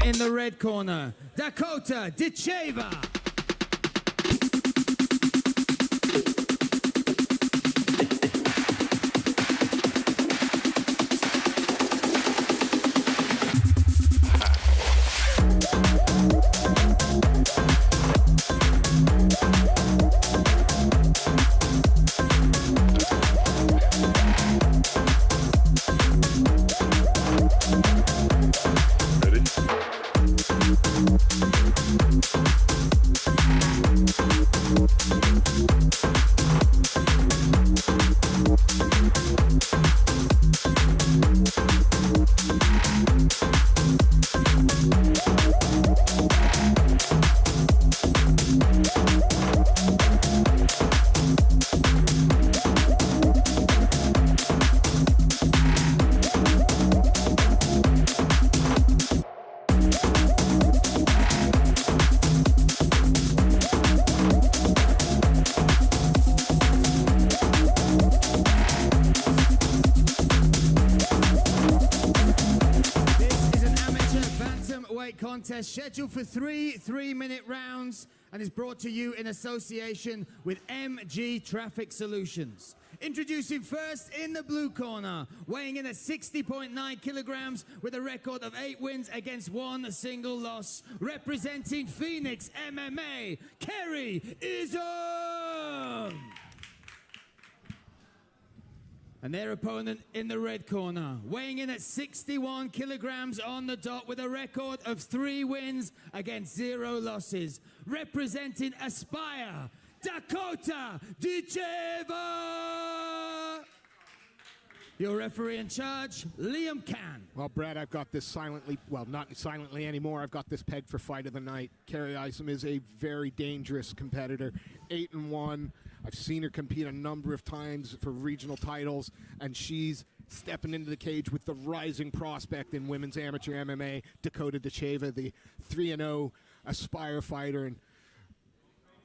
in the red corner, Dakota Dicheva. Contest scheduled for three-minute rounds and is brought to you in association with MG Traffic Solutions. Introducing first in the blue corner, weighing in at 60.9 kilograms with a record of 8 wins against 1 single loss, representing Phoenix MMA, Kerry Izum. And their opponent in the red corner, weighing in at 61 kilograms on the dot with a record of 3 wins against 0 losses, representing Aspire, Dakota Dicheva. Your referee in charge, Liam Can. Well, Brad, I've got this silently, well, not silently anymore. I've got this pegged for fight of the night. Kerry Izum is a very dangerous competitor, 8-1. I've seen her compete a number of times for regional titles, and she's stepping into the cage with the rising prospect in women's amateur MMA, Dakota Dicheva, the 3-0 Aspire fighter, and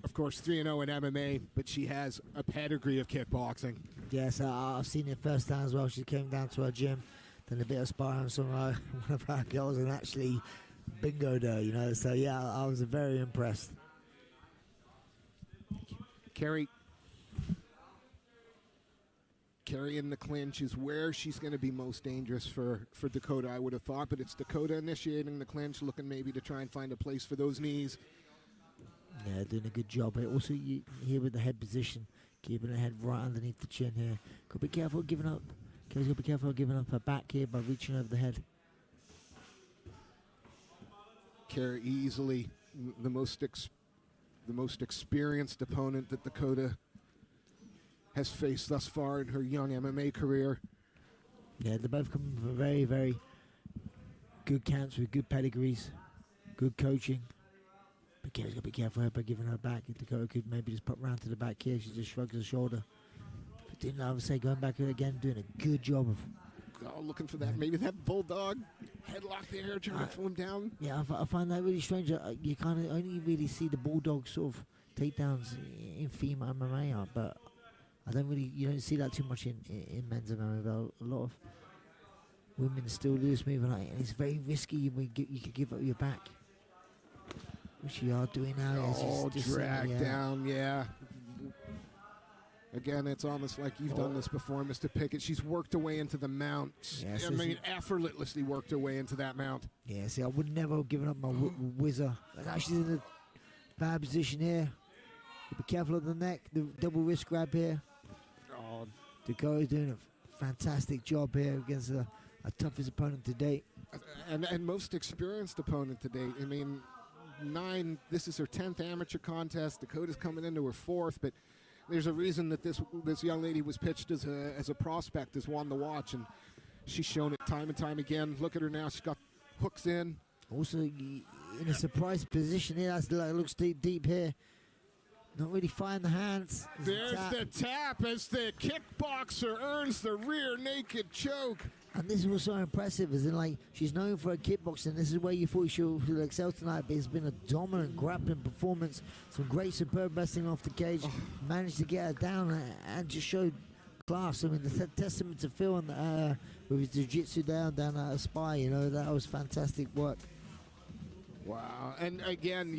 of course 3-0 in MMA, but she has a pedigree of kickboxing. Yes, I've seen it firsthand as well. She came down to our gym, done a bit of sparring with one of our girls, and actually bingoed her, you know. So yeah, I was very impressed. Kerry in the clinch is where she's going to be most dangerous for Dakota, I would have thought, but it's Dakota initiating the clinch, looking maybe to try and find a place for those knees. Yeah, doing a good job. Also, here with the head position, keeping her head right underneath the chin here. Got to be careful giving up. Kerry's got to be careful of giving up her back here by reaching over the head. Kerry easily the most experienced opponent that Dakota has faced thus far in her young MMA career. Yeah, they're both coming from very, very good camps with good pedigrees, good coaching. But Kerry's got to be careful by giving her back. Dakota could maybe just pop round to the back here. She just shrugs her shoulder. But didn't I would say going back again, doing a good job of... looking for that, maybe that bulldog headlock there, trying to pull him down. Yeah, I find that really strange. You kind of only really see the bulldog sort of takedowns in female MMA, but I don't really, you don't see that too much in men's MMA. But a lot of women still do this move, and it's very risky. You could give up your back, which you are doing now. Oh, drag down, yeah. Again, it's almost like you've done this before, Mr. Pickett. She's worked her way into the mount. Yes, effortlessly worked her way into that mount. Yeah, see, I would never have given up my whizzer. Now she's in a bad position here. Be careful of the neck, the double wrist grab here. Oh, Dakota's doing a fantastic job here against a toughest opponent to date. And most experienced opponent to date. I mean, this is her 10th amateur contest. Dakota's coming into her 4th, but there's a reason that this young lady was pitched as a prospect, as one to watch, and she's shown it time and time again. Look at her now; she's got hooks in. Also, in a surprise position here. That looks deep here. Not really firing the hands. There's the tap as the kickboxer earns the rear naked choke. And this was so impressive, as in, like, she's known for her kickboxing. This is where you thought she'll excel tonight, but it's been a dominant grappling performance. Some great, superb wrestling off the cage. Managed to get her down and just showed class. I mean, the testament to Phil and with his jiu-jitsu down at Aspire, you know, that was fantastic work. Wow. And again,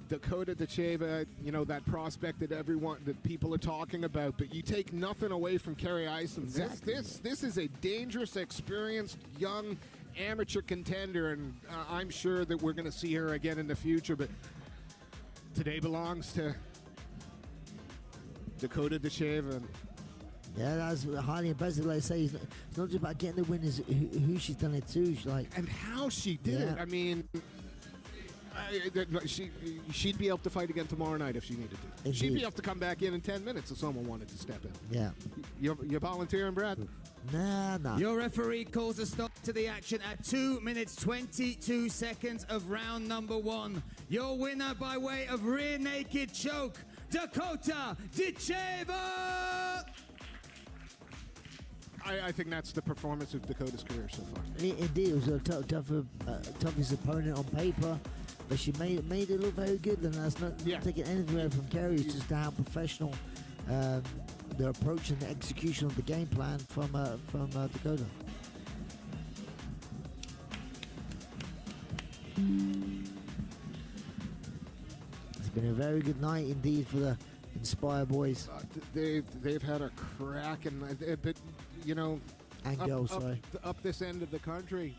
Dakota Dacheva, that prospect that people are talking about, but you take nothing away from Kerry Isom. Exactly. This is a dangerous, experienced, young amateur contender, and I'm sure that we're going to see her again in the future, but today belongs to Dakota Dacheva. Yeah, that's highly impressive. Like I say, it's not just about getting the win, it's who she's done it to. And how she did it. I mean, she'd be able to fight again tomorrow night if she needed to. Indeed. She'd be able to come back in 10 minutes if someone wanted to step in. Yeah. You're volunteering, Brad? Nah. Your referee calls a stop to the action at 2 minutes 22 seconds of round number 1. Your winner by way of rear naked choke, Dakota Dacheva! I think that's the performance of Dakota's career so far. Indeed, it was a toughest opponent on paper, but she made it look very good, and that's not taking anything away from Kerry. It's just how professional the approach and the execution of the game plan from Dakota. It's been a very good night indeed for the Inspire boys. They've had a crack, and but And girls, sorry. Up this end of the country,